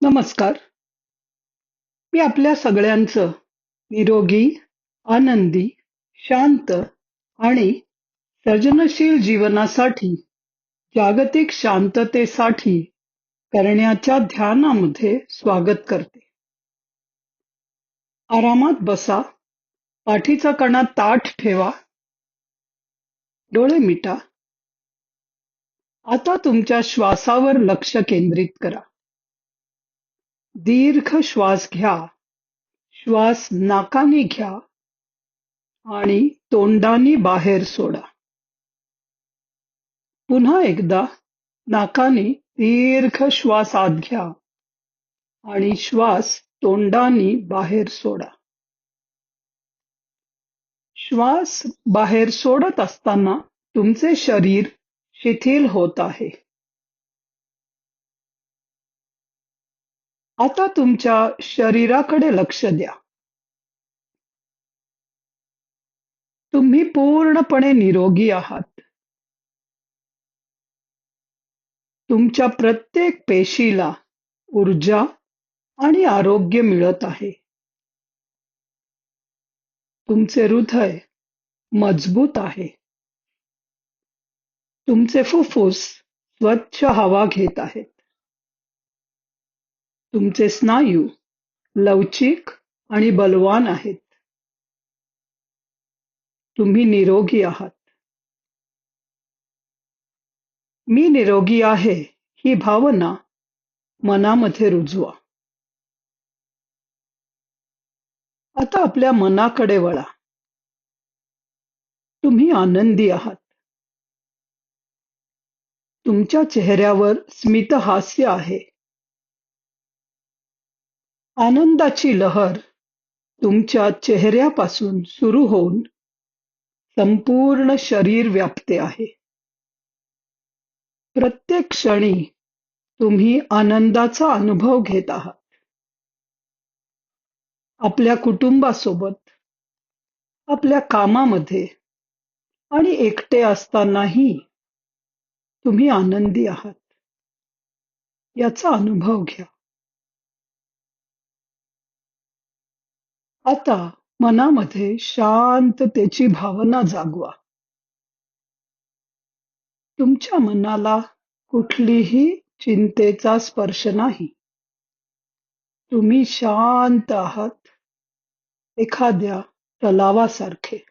नमस्कार. मी आपल्या सगळ्यांचं निरोगी, आनंदी, शांत आणि सर्जनशील जीवनासाठी, जागतिक शांततेसाठी करण्याच्या ध्यानामध्ये स्वागत करते. आरामात बसा, पाठीचा कणा ताठ ठेवा, डोळे मिटा. आता तुमच्या श्वासावर लक्ष केंद्रित करा. दीर्घ श्वास घ्या. श्वास नाकाने घ्या आणि तोंडाने बाहेर सोडा. पुन्हा एकदा नाकाने दीर्घ श्वास आत घ्या आणि श्वास तोंडाने बाहेर सोडा. श्वास बाहेर सोडत असताना तुमचे शरीर शिथिल होत आहे. आता तुमच्या शरीराकडे लक्ष द्या. तुम्ही पूर्णपणे निरोगी आहात. तुमच्या प्रत्येक पेशीला ऊर्जा आणि आरोग्य मिळत आहे. तुमचे हृदय मजबूत आहे. तुमचे फुफ्फुस स्वच्छ हवा घेत आहेत. तुमचे स्नायू लवचिक आणि बलवान आहेत. तुम्ही निरोगी आहात. मी निरोगी आहे ही भावना मनामध्ये रुजवा. आता आपल्या मनाकडे वळा. तुम्ही आनंदी आहात. तुमच्या चेहऱ्यावर स्मितहास्य आहे. आनंदाची लहर तुमच्या चेहऱ्यापासून सुरू होऊन संपूर्ण शरीर व्यापते आहे. प्रत्येक क्षणी तुम्ही आनंदाचा अनुभव घेत आहात. आपल्या कुटुंबासोबत, आपल्या कामामध्ये आणि एकटे असतानाही तुम्ही आनंदी आहात. याचा अनुभव घ्या. आता मनामध्ये शांततेची भावना जागवा. तुमच्या मनाला कुठलीही चिंतेचा स्पर्श नाही. तुम्ही शांत आहात, एखाद्या तलावासारखे.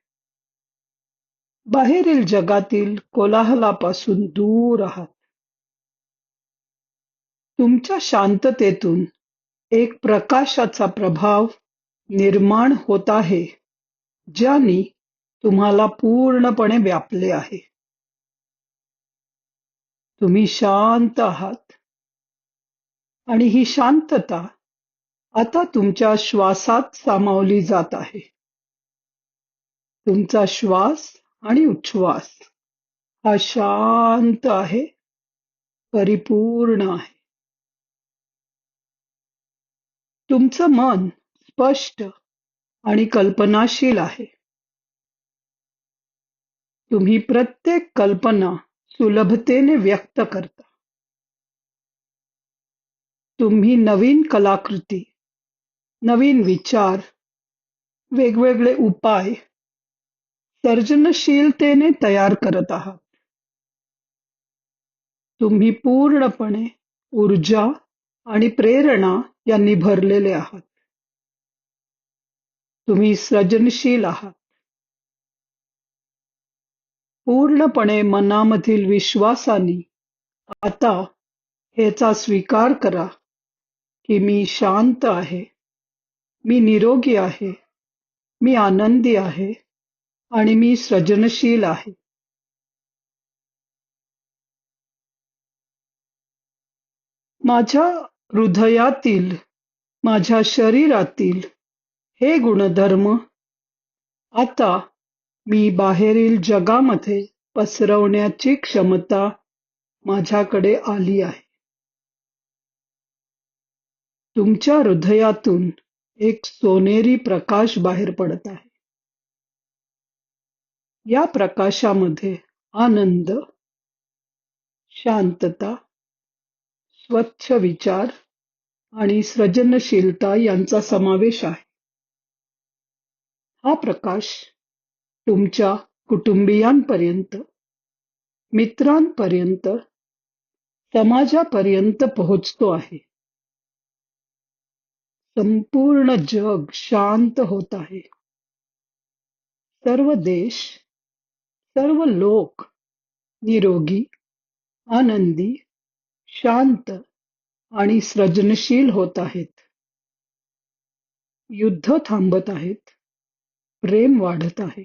बाहेरील जगातील कोलाहलापासून दूर आहात. तुमच्या शांततेतून एक प्रकाशाचा प्रभाव निर्माण होत आहे, ज्याने तुम्हाला पूर्णपणे व्यापले आहे. तुम्ही शांत आहात आणि ही शांतता आता तुमच्या श्वासात सामावली जात आहे. तुमचा श्वास आणि उच्छ्वास हा शांत आहे, परिपूर्ण आहे. तुमचं मन स्पष्ट आणि कल्पनाशील आहे. तुम्ही प्रत्येक कल्पना सुलभतेने व्यक्त करता. तुम्ही नवीन कलाकृती, नवीन विचार, वेगवेगळे उपाय सर्जनशीलतेने तयार करत आहात. तुम्ही पूर्णपणे ऊर्जा आणि प्रेरणा यांनी भरलेले आहात. तुम्ही सर्जनशील आहात. पूर्णपणे मनामधील विश्वासाने आता ह्याचा स्वीकार करा की मी शांत आहे, मी निरोगी आहे, मी आनंदी आहे आणि मी सृजनशील आहे. माझ्या हृदयातील, माझ्या शरीरातील हे गुणधर्म आता मी बाहेरील जगामध्ये पसरवण्याची क्षमता माझ्याकडे आली आहे. तुमच्या हृदयातून एक सोनेरी प्रकाश बाहेर पडत आहे. या प्रकाशामध्ये आनंद, शांतता, स्वच्छ विचार आणि सृजनशीलता यांचा समावेश आहे. हा प्रकाश तुमच्या कुटुंबियांपर्यंत, मित्रांपर्यंत, समाजापर्यंत पोहोचतो आहे. संपूर्ण जग शांत होत आहे. सर्व देश, सर्व लोक निरोगी, आनंदी, शांत आणि सृजनशील होत आहेत. युद्ध थांबत आहेत. प्रेम वाढत आहे.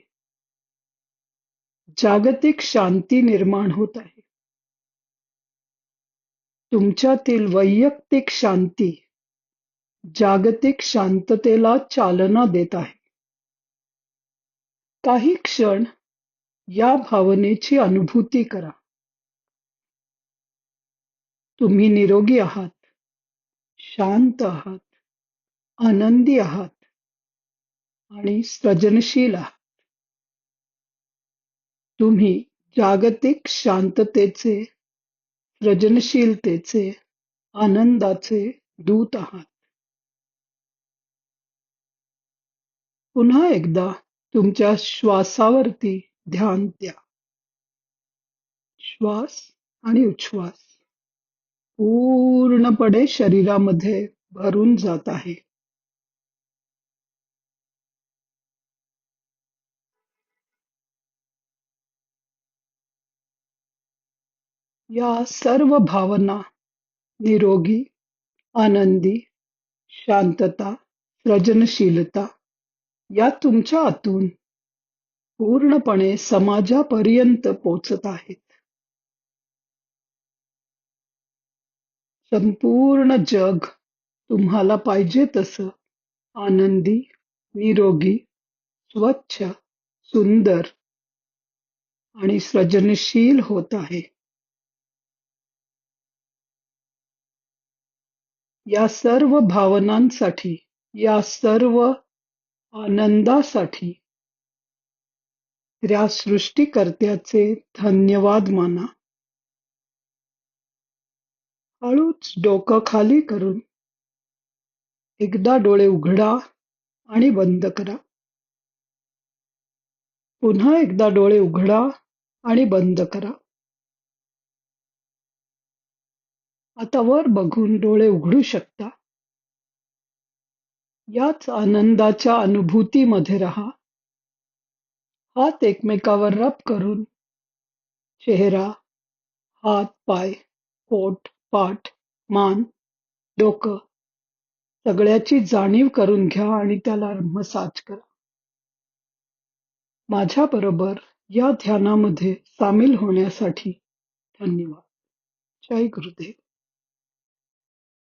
जागतिक शांती निर्माण होत आहे. तुमच्यातील वैयक्तिक शांती जागतिक शांततेला चालना देत आहे. काही क्षण या भावनेची अनुभूती करा. तुम्ही निरोगी आहात, शांत आहात, आनंदी आहात आणि सृजनशील आहात. तुम्ही जागतिक शांततेचे, सृजनशीलतेचे, आनंदाचे दूत आहात. पुन्हा एकदा तुमच्या श्वासावरती ध्यान द्या. श्वास आणि उच्छ्वास पूर्णपणे शरीरामध्ये भरून जात आहे. या सर्व भावना निरोगी, आनंदी, शांतता, सृजनशीलता या तुमच्या आतून पूर्णपणे समाजापर्यंत पोचत आहेत. संपूर्ण जग तुम्हाला पाहिजे तसं आनंदी, निरोगी, स्वच्छ, सुंदर आणि सृजनशील होत आहे. या सर्व भावनांसाठी, या सर्व आनंदासाठी त्या सृष्टीकर्त्याचे धन्यवाद माना. हळूच डोकं खाली करून एकदा डोळे उघडा आणि बंद करा. पुन्हा एकदा डोळे उघडा आणि बंद करा. आता वर बघून डोळे उघडू शकता. याच आनंदाच्या अनुभूतीमध्ये राहा. हात एकमेकावर रब करून चेहरा, हात, पाय, पोट, पाठ, मान, डोकं सगळ्याची जाणीव करून घ्या आणि त्याला मसाज करा. माझ्याबरोबर या ध्यानामध्ये सामील होण्यासाठी धन्यवाद. जय गुरुदेव.